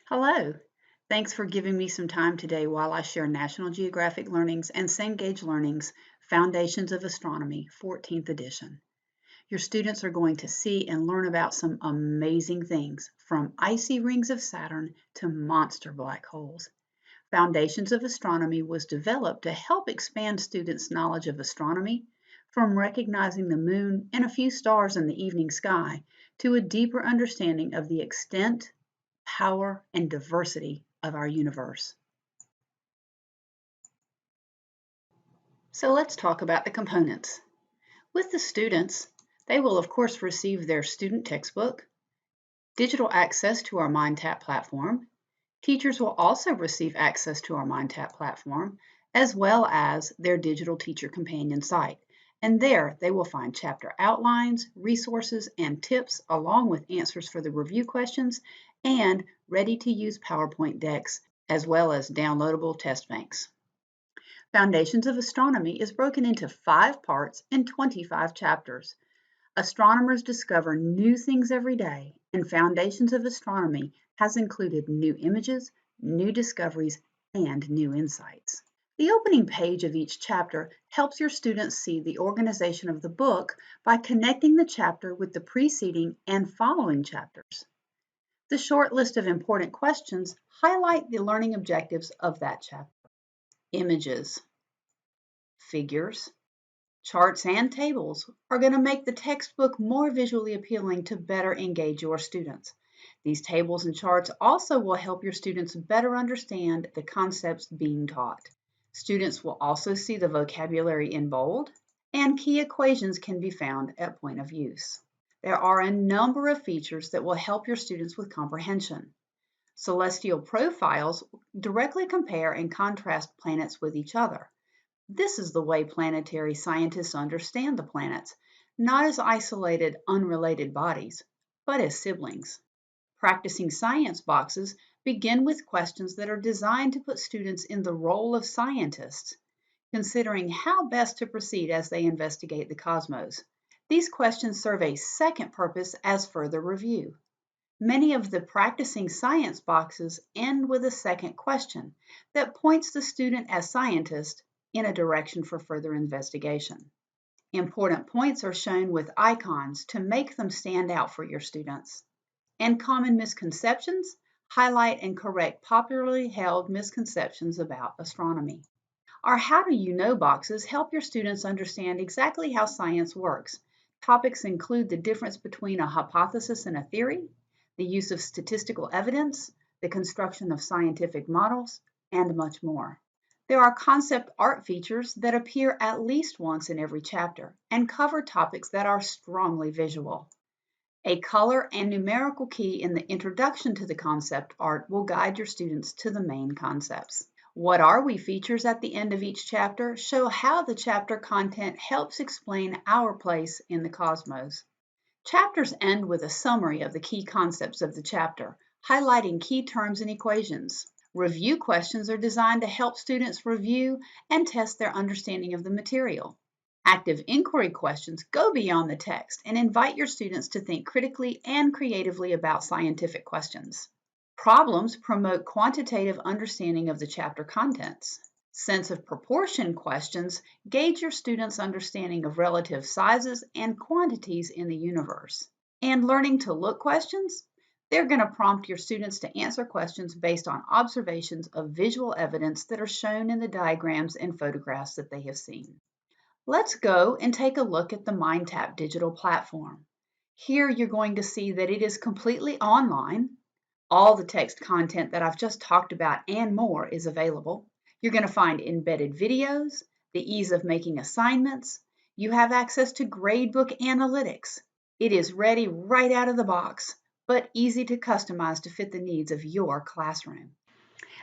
Hello. Thanks for giving me some time today while I share National Geographic Learning's and Cengage Learning's Foundations of Astronomy, 14th edition. Your students are going to see and learn about some amazing things, from icy rings of Saturn to monster black holes. Foundations of Astronomy was developed to help expand students' knowledge of astronomy, from recognizing the moon and a few stars in the evening sky to a deeper understanding of the extent, power, and diversity of our universe. So let's talk about the components. With the students, they will of course receive their student textbook, digital access to our MindTap platform. Teachers will also receive access to our MindTap platform, as well as their digital teacher companion site. And there they will find chapter outlines, resources, and tips, along with answers for the review questions and ready-to-use PowerPoint decks, as well as downloadable test banks. Foundations of Astronomy is broken into 5 parts and 25 chapters. Astronomers discover new things every day, and Foundations of Astronomy has included new images, new discoveries, and new insights. The opening page of each chapter helps your students see the organization of the book by connecting the chapter with the preceding and following chapters. The short list of important questions highlight the learning objectives of that chapter. Images, figures, charts, and tables are going to make the textbook more visually appealing to better engage your students. These tables and charts also will help your students better understand the concepts being taught. Students will also see the vocabulary in bold, and key equations can be found at point of use. There are a number of features that will help your students with comprehension. Celestial profiles directly compare and contrast planets with each other. This is the way planetary scientists understand the planets, not as isolated, unrelated bodies, but as siblings. Practicing science boxes begin with questions that are designed to put students in the role of scientists, considering how best to proceed as they investigate the cosmos. These questions serve a second purpose as further review. Many of the practicing science boxes end with a second question that points the student as scientist in a direction for further investigation. Important points are shown with icons to make them stand out for your students. And common misconceptions highlight and correct popularly held misconceptions about astronomy. Our How Do You Know boxes help your students understand exactly how science works. Topics include the difference between a hypothesis and a theory, the use of statistical evidence, the construction of scientific models, and much more. There are concept art features that appear at least once in every chapter and cover topics that are strongly visual. A color and numerical key in the introduction to the concept art will guide your students to the main concepts. What Are We features at the end of each chapter show how the chapter content helps explain our place in the cosmos. Chapters end with a summary of the key concepts of the chapter, highlighting key terms and equations. Review questions are designed to help students review and test their understanding of the material. Active inquiry questions go beyond the text and invite your students to think critically and creatively about scientific questions. Problems promote quantitative understanding of the chapter contents. Sense of proportion questions gauge your students' understanding of relative sizes and quantities in the universe. And learning to look questions, they're going to prompt your students to answer questions based on observations of visual evidence that are shown in the diagrams and photographs that they have seen. Let's go and take a look at the MindTap digital platform. Here you're going to see that it is completely online. All the text content that I've just talked about and more is available. You're going to find embedded videos, the ease of making assignments. You have access to gradebook analytics. It is ready right out of the box, but easy to customize to fit the needs of your classroom.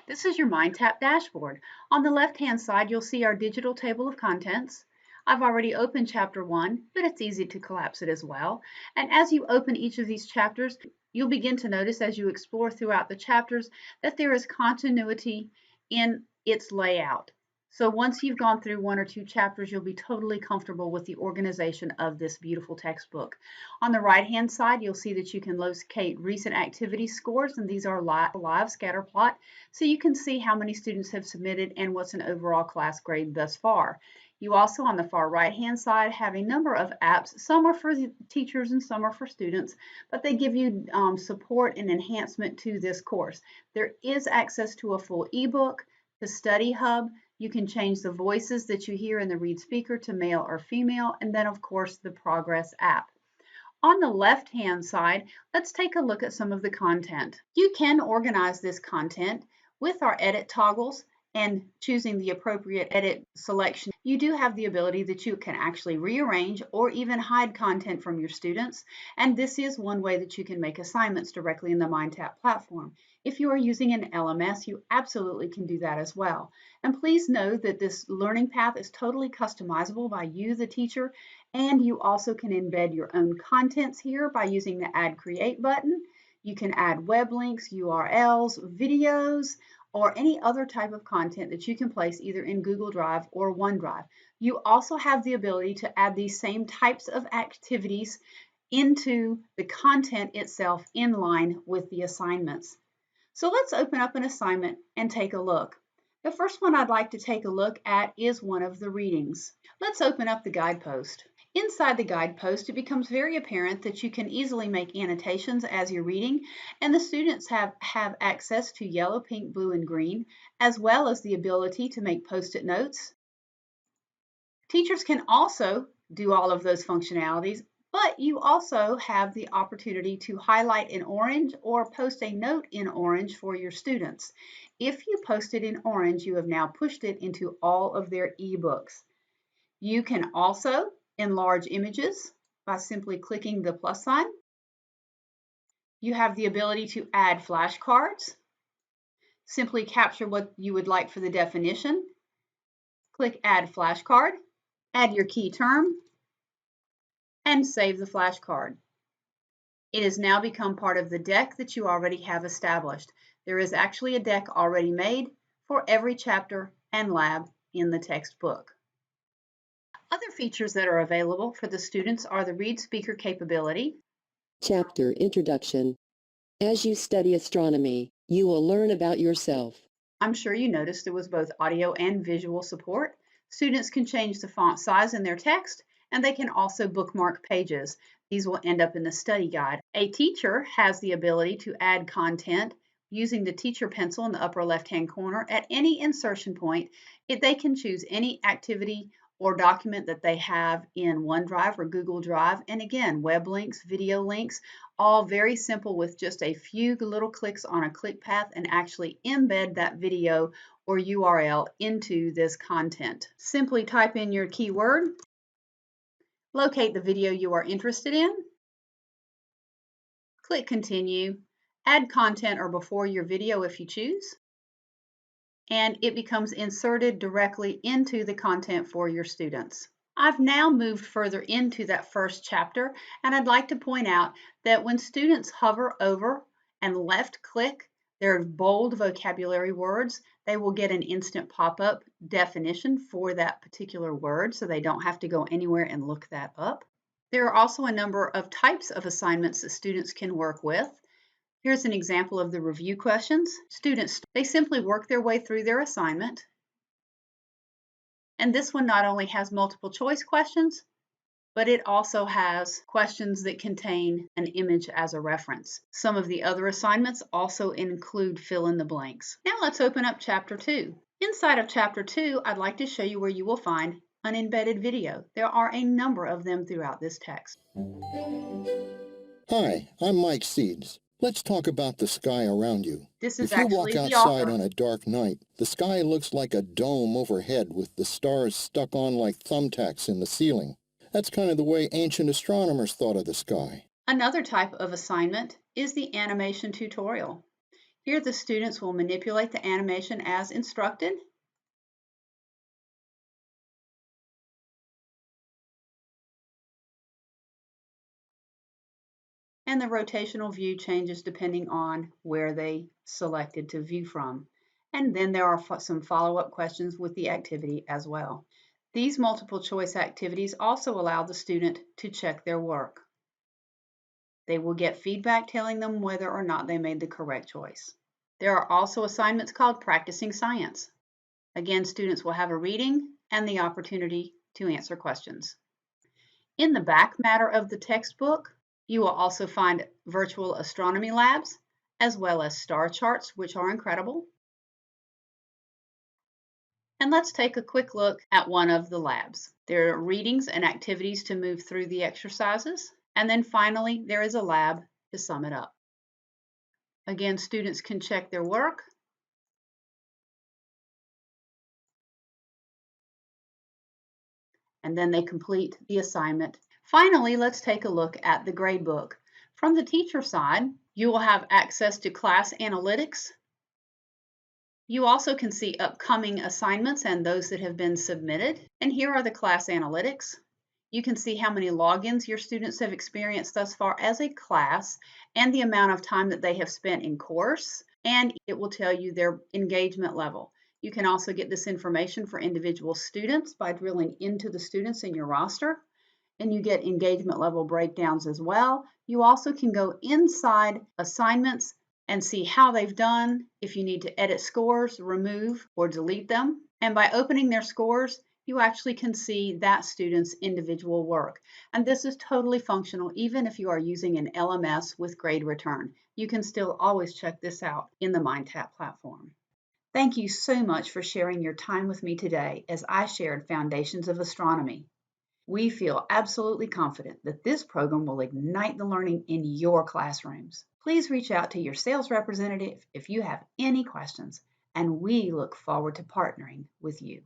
This is your MindTap dashboard. On the left-hand side, you'll see our digital table of contents. I've already opened chapter 1, but it's easy to collapse it as well. And as you open each of these chapters, you'll begin to notice as you explore throughout the chapters that there is continuity in its layout. So once you've gone through one or two chapters, you'll be totally comfortable with the organization of this beautiful textbook. On the right-hand side, you'll see that you can locate recent activity scores, and these are live scatter plot, so you can see how many students have submitted and what's an overall class grade thus far. You also, on the far right-hand side, have a number of apps. Some are for the teachers and some are for students, but they give you support and enhancement to this course. There is access to a full ebook, the study hub. You can change the voices that you hear in the read speaker to male or female, and then of course the Progress app. On the left-hand side, let's take a look at some of the content. You can organize this content with our edit toggles and choosing the appropriate edit selection. You do have the ability that you can actually rearrange or even hide content from your students, and this is one way that you can make assignments directly in the MindTap platform. If you are using an LMS, you absolutely can do that as well. And please know that this learning path is totally customizable by you, the teacher, and you also can embed your own contents here by using the Add Create button. You can add web links, URLs, videos, or any other type of content that you can place either in Google Drive or OneDrive. You also have the ability to add these same types of activities into the content itself in line with the assignments. So let's open up an assignment and take a look. The first one I'd like to take a look at is one of the readings. Let's open up the guidepost. Inside the guidepost, it becomes very apparent that you can easily make annotations as you're reading, and the students have access to yellow, pink, blue, and green, as well as the ability to make post-it notes. Teachers can also do all of those functionalities, but you also have the opportunity to highlight in orange or post a note in orange for your students. If you post it in orange, you have now pushed it into all of their ebooks. You can also enlarge images by simply clicking the plus sign. You have the ability to add flashcards. Simply capture what you would like for the definition. Click Add Flashcard, add your key term, and save the flashcard. It has now become part of the deck that you already have established. There is actually a deck already made for every chapter and lab in the textbook. Other features that are available for the students are the read speaker capability. Chapter Introduction. As you study astronomy, you will learn about yourself. I'm sure you noticed there was both audio and visual support. Students can change the font size in their text, and they can also bookmark pages. These will end up in the study guide. A teacher has the ability to add content using the teacher pencil in the upper left-hand corner. At any insertion point, they can choose any activity or document that they have in OneDrive or Google Drive. And again, web links, video links, all very simple with just a few little clicks on a click path and actually embed that video or URL into this content. Simply type in your keyword, locate the video you are interested in, click continue, add content or before your video if you choose, and it becomes inserted directly into the content for your students. I've now moved further into that first chapter, and I'd like to point out that when students hover over and left click their bold vocabulary words, they will get an instant pop-up definition for that particular word, so they don't have to go anywhere and look that up. There are also a number of types of assignments that students can work with. Here's an example of the review questions. Students, they simply work their way through their assignment. And this one not only has multiple choice questions, but it also has questions that contain an image as a reference. Some of the other assignments also include fill in the blanks. Now let's open up Chapter 2. Inside of Chapter 2, I'd like to show you where you will find an embedded video. There are a number of them throughout this text. Hi, I'm Mike Seeds. Let's talk about the sky around you. This is If you walk actually the outside author. on a dark night, the sky looks like a dome overhead with the stars stuck on like thumbtacks in the ceiling. That's kind of the way ancient astronomers thought of the sky. Another type of assignment is the animation tutorial. Here the students will manipulate the animation as instructed. And the rotational view changes depending on where they selected to view from. And then there are some follow-up questions with the activity as well. These multiple choice activities also allow the student to check their work. They will get feedback telling them whether or not they made the correct choice. There are also assignments called practicing science. Again, students will have a reading and the opportunity to answer questions. In the back matter of the textbook, you will also find virtual astronomy labs, as well as star charts, which are incredible. And let's take a quick look at one of the labs. There are readings and activities to move through the exercises. And then finally, there is a lab to sum it up. Again, students can check their work. And then they complete the assignment. Finally, let's take a look at the gradebook. From the teacher side, you will have access to class analytics. You also can see upcoming assignments and those that have been submitted. And here are the class analytics. You can see how many logins your students have experienced thus far as a class and the amount of time that they have spent in course, and it will tell you their engagement level. You can also get this information for individual students by drilling into the students in your roster, and you get engagement level breakdowns as well. You also can go inside assignments and see how they've done, if you need to edit scores, remove, or delete them. And by opening their scores, you actually can see that student's individual work. And this is totally functional, even if you are using an LMS with grade return. You can still always check this out in the MindTap platform. Thank you so much for sharing your time with me today as I shared Foundations of Astronomy. We feel absolutely confident that this program will ignite the learning in your classrooms. Please reach out to your sales representative if you have any questions, and we look forward to partnering with you.